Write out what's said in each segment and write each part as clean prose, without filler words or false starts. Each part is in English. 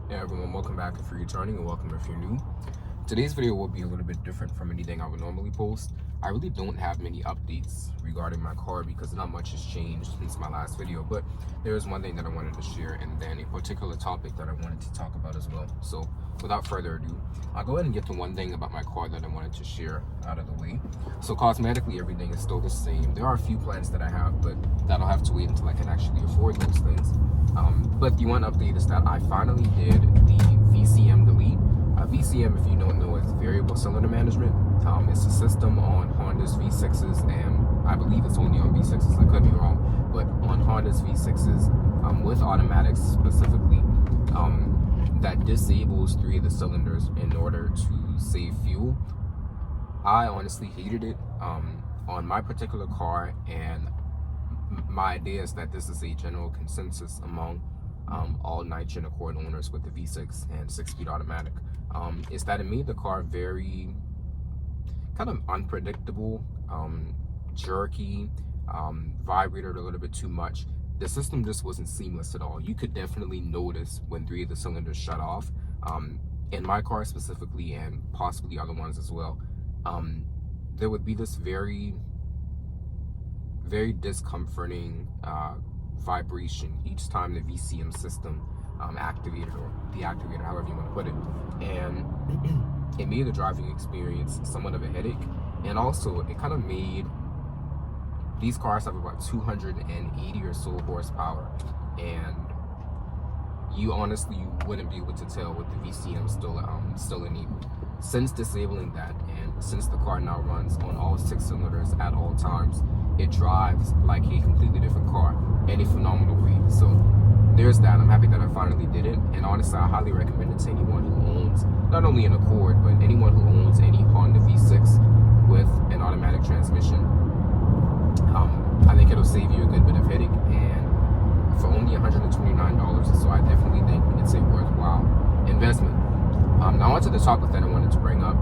Hey everyone, welcome back if you're returning and welcome if you're new. Today's video will be a little bit different from anything I would normally post. I really don't have many updates regarding my car because not much has changed since my last video, but there is one thing that I wanted to share and then a particular topic that I wanted to talk about as well. So without further ado, I'll go ahead and get to one thing about my car that I wanted to share out of the way. So cosmetically, everything is still the same. There are a few plans that I have, but that'll have to wait until I can actually afford those things. But the one update is that I finally did the VCM delete. VCM, if you don't know, is variable cylinder management. It's a system on Honda's V6s, and I believe it's only on V6s, I could be wrong, but on Honda's V6s with automatics specifically, that disables 3 of the cylinders in order to save fuel. I honestly hated it on my particular car, and my idea is that this is a general consensus among all nitrogen Accord owners with the V6 and 6-speed automatic. Is that it made the car very kind of unpredictable, jerky, vibrated a little bit too much. The system just wasn't seamless at all. You could definitely notice when 3 of the cylinders shut off. In my car specifically, and possibly other ones as well, there would be this very discomforting vibration each time the VCM system activated or deactivated, however you want to put it, and it made the driving experience somewhat of a headache. And also it kind of made these cars have about 280 or so horsepower, and you honestly wouldn't be able to tell with the VCM still enabled. Since disabling that, and since the car now runs on all 6 cylinders at all times, it drives like a completely different car in a phenomenal way. So there's that. I'm happy that I finally did it, and honestly I highly recommend it to anyone who owns not only an Accord, but anyone who owns any Honda V6 with an automatic transmission. I think it'll save you a good bit of headache, and for only $129, so I definitely think it's a worthwhile investment. Now onto the topic that I wanted to bring up.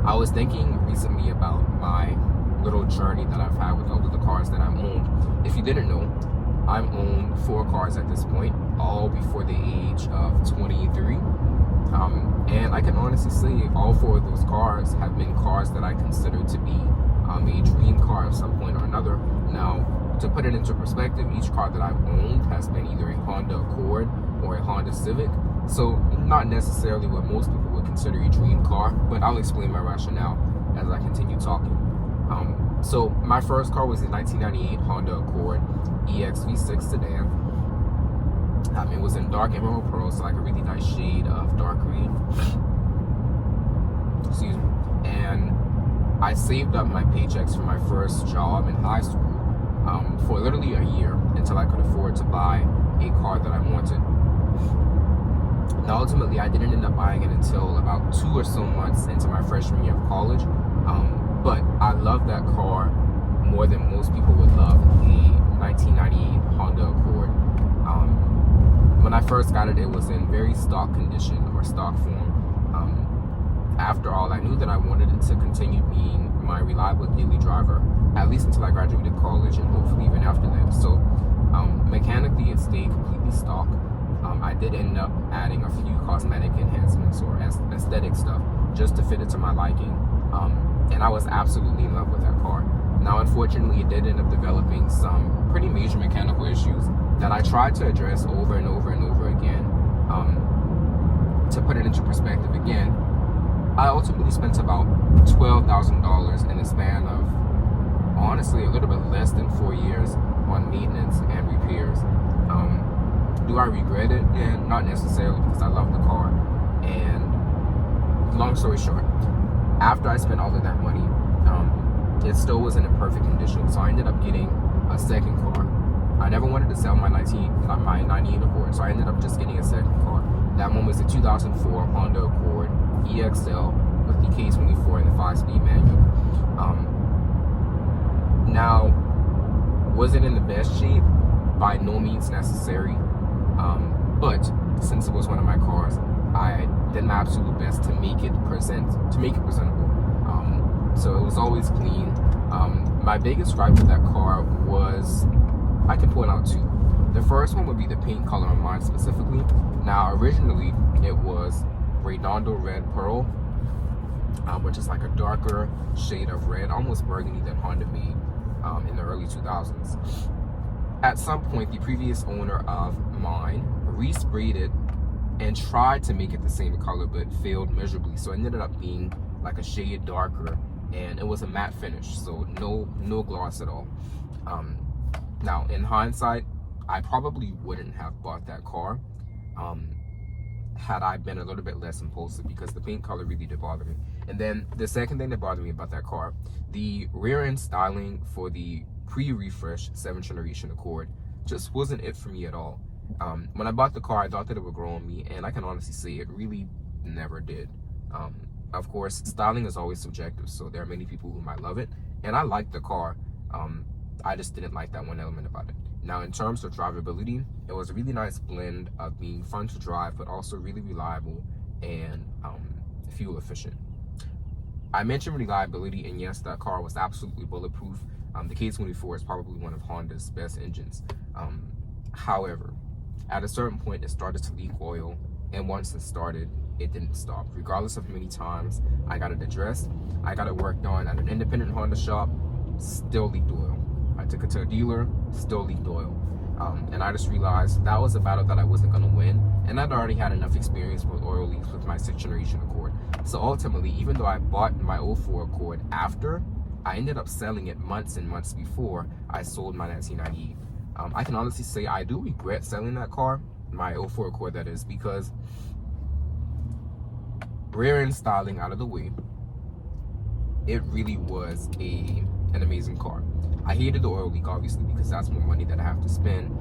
I was thinking recently about my little journey that I've had with all of the cars that I've owned. If you didn't know, I've owned 4 cars at this point, all before the age of 23. And I can honestly say all 4 of those cars have been cars that I consider to be a dream car at some point or another. Now, to put it into perspective, each car that I've owned has been either a Honda Accord or a Honda Civic. So not necessarily what most people would consider a dream car, but I'll explain my rationale as I continue talking. So my first car was a 1998 Honda Accord EX V6 sedan. It was in dark emerald pearl, so like a really nice shade of dark green. Excuse me. And I saved up my paychecks for my first job in high school for literally a year until I could afford to buy a car that I wanted. Now ultimately I didn't end up buying it until about 2 or so months into my freshman year of college. But I love that car more than most people would love the 1998 Honda Accord. When I first got it, it was in very stock condition or stock form. After all, I knew that I wanted it to continue being my reliable daily driver, at least until I graduated college and hopefully even after that. So mechanically, it stayed completely stock. I did end up adding a few cosmetic enhancements or aesthetic stuff just to fit it to my liking. And I was absolutely in love with that car. Now, unfortunately, it did end up developing some pretty major mechanical issues that I tried to address over and over and over again. To put it into perspective again, I ultimately spent about $12,000 in a span of, honestly, a little bit less than 4 years on maintenance and repairs. Do I regret it? Yeah, not necessarily, because I love the car. And long story short, after I spent all of that money, it still wasn't in perfect condition, so I ended up getting a second car. I never wanted to sell my 98 Accord, so I ended up just getting a second car. That one was the 2004 Honda Accord EXL with the K24 and the 5-speed manual. Now, was it in the best shape? By no means necessary. But since it was one of my cars, I did my absolute best to make it presentable. So it was always clean. My biggest gripe with that car was, I can point out 2. The first one would be the paint color on mine specifically. Now, originally, it was Redondo Red Pearl, which is like a darker shade of red, almost burgundy, that Honda made in the early 2000s. At some point, the previous owner of mine resprayed it and tried to make it the same color, but failed miserably. So it ended up being like a shade darker, and it was a matte finish, so no gloss at all. Now, in hindsight, I probably wouldn't have bought that car had I been a little bit less impulsive, because the paint color really did bother me. And then the second thing that bothered me about that car, the rear end styling for the pre-refresh 7th generation Accord just wasn't it for me at all. When I bought the car, I thought that it would grow on me, and I can honestly say it really never did. Of course, styling is always subjective, so there are many people who might love it, and I liked the car. I just didn't like that one element about it. Now, in terms of drivability, it was a really nice blend of being fun to drive, but also really reliable and fuel efficient. I mentioned reliability, and yes, that car was absolutely bulletproof. The K24 is probably one of Honda's best engines. However, at a certain point, it started to leak oil, and once it started, it didn't stop. Regardless of how many times I got it addressed, I got it worked on at an independent Honda shop, still leaked oil. I took it to a dealer, still leaked oil. And I just realized that was a battle that I wasn't gonna win, and I'd already had enough experience with oil leaks with my 6th generation Accord. So ultimately, even though I bought my 04 Accord after, I ended up selling it months and months before I sold my 1998. I can honestly say I do regret selling that car, my 04 Accord that is, because rear end styling out of the way, it really was an amazing car. I hated the oil leak, obviously, because that's more money that I have to spend,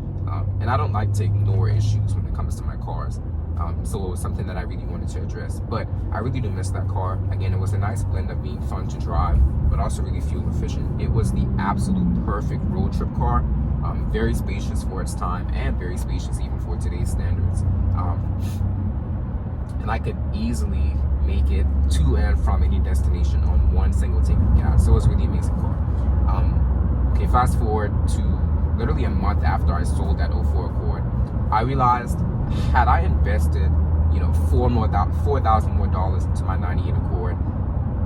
and I don't like to ignore issues when it comes to my cars. So it was something that I really wanted to address, but I really do miss that car. Again, it was a nice blend of being fun to drive, but also really fuel efficient. It was the absolute perfect road trip car, very spacious for its time, and very spacious even for today's standards. And I could easily make it to and from any destination on one single tank of gas. So it was a really amazing car. Okay, fast forward to literally a month after I sold that 04 Accord, I realized, had I invested, $4,000 more into my 98 Accord,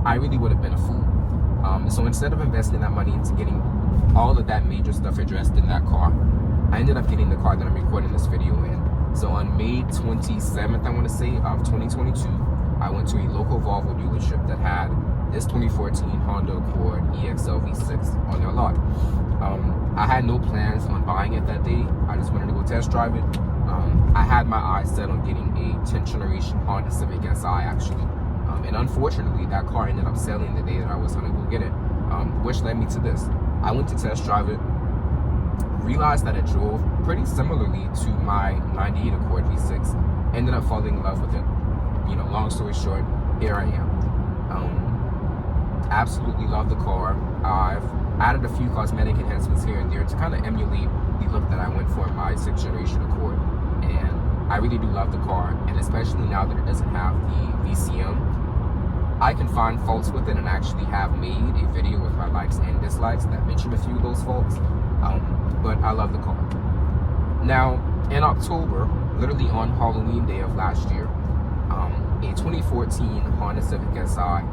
I really would have been a fool. So instead of investing that money into getting all of that major stuff addressed in that car, I ended up getting the car that I'm recording this video in. So on May 27th, I want to say, of 2022, I went to a local Volvo dealership that had this 2014 Honda Accord EXL V6 on their lot. I had no plans on buying it that day. I just wanted to go test drive it. I had my eyes set on getting a 10th generation Honda Civic Si, actually. And unfortunately, that car ended up selling the day that I was going to go get it, which led me to this. I went to test drive it, realized that it drove pretty similarly to my 98 Accord V6, ended up falling in love with it. Long story short, here I am. Absolutely love the car. I've added a few cosmetic enhancements here and there to kind of emulate the look that I went for in my 6th generation Accord. And I really do love the car, and especially now that it doesn't have the VCM, I can find faults with it and actually have made a video with my likes and dislikes that mention a few of those faults. But I love the car. Now, in October, literally on Halloween day of last year, a 2014 Honda Civic Si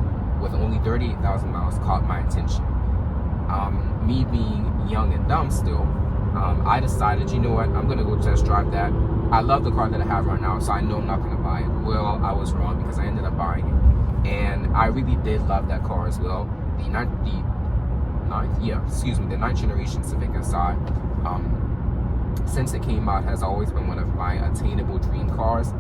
with only 38,000 miles caught my attention. Me being young and dumb still, I decided, you know what, I'm gonna go test drive that. I love the car that I have right now, so I know I'm not gonna buy it. Well, I was wrong, because I ended up buying it, and I really did love that car as well. The 9th generation Civic Si, since it came out, has always been one of my attainable dream cars.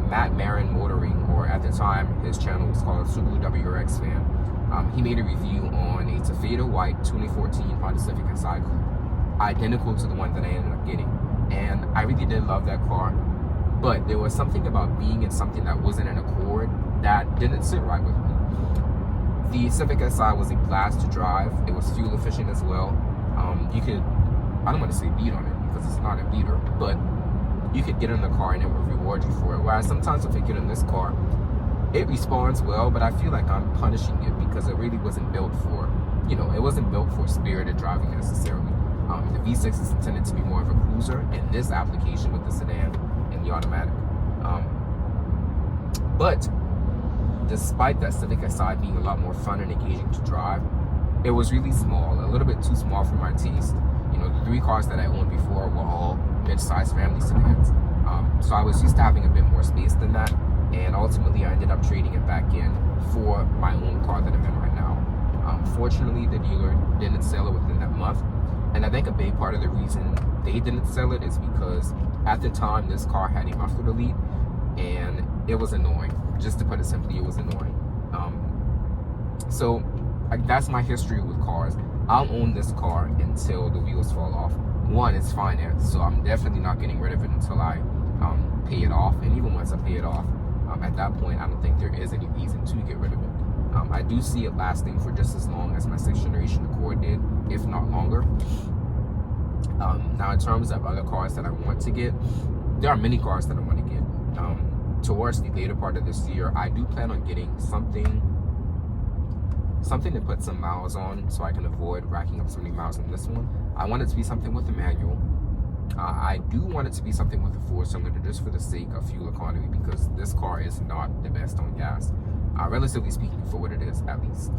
Matt Marin Motoring, or at the time his channel was called Subaru WRX Fan, he made a review on a taffeta white 2014 Honda Civic Si Coupe, identical to the one that I ended up getting. And I really did love that car, but there was something about being in something that wasn't an Accord that didn't sit right with me. The Civic Si was a blast to drive. It was fuel efficient as well. You could, I don't want to say beat on it because it's not a beater, but you could get in the car and it would reward you for it. Whereas sometimes if I get in this car, it responds well, but I feel like I'm punishing it because it really wasn't built for, it wasn't built for spirited driving necessarily. The V6 is intended to be more of a cruiser in this application with the sedan and the automatic. But despite that Civic Si being a lot more fun and engaging to drive, it was really small, a little bit too small for my taste. You know, the 3 cars that I owned before were all mid-sized family sedans. So I was used to having a bit more space than that, and ultimately I ended up trading it back in for my own car that I'm in right now. Fortunately, the dealer didn't sell it within that month, and I think a big part of the reason they didn't sell it is because at the time this car had a muffler delete, and it was annoying. Just to put it simply, it was annoying. So that's my history with cars. I'll own this car until the wheels fall off. One, it's financed, so I'm definitely not getting rid of it until I pay it off. And even once I pay it off, at that point, I don't think there is any reason to get rid of it. I do see it lasting for just as long as my 6th generation Accord did, if not longer. Now, in terms of other cars that I want to get, there are many cars that I want to get. Towards the later part of this year, I do plan on getting something to put some miles on so I can avoid racking up so many miles on this one. I want it to be something with a manual. I do want it to be something with a 4-cylinder just for the sake of fuel economy, because this car is not the best on gas, relatively speaking, for what it is, at least.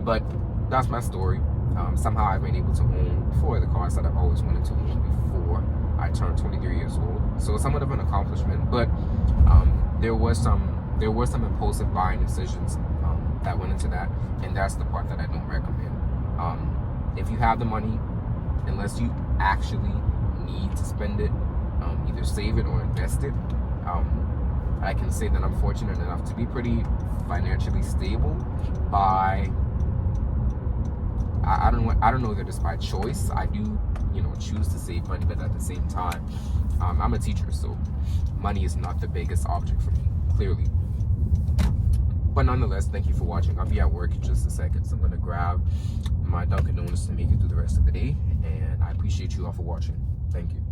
But that's my story. Somehow I've been able to own 4 of the cars that I've always wanted to own before I turned 23 years old. So it's somewhat of an accomplishment, but there were some impulsive buying decisions that went into that, and that's the part that I don't recommend. If you have the money, unless you actually need to spend it, either save it or invest it. I can say that I'm fortunate enough to be pretty financially stable by, I don't know that it's by choice. I do, choose to save money, but at the same time, I'm a teacher, so money is not the biggest object for me, clearly. But nonetheless, thank you for watching. I'll be at work in just a second, so I'm going to grab my Dunkin' Donuts to make it through the rest of the day, and I appreciate you all for watching. Thank you.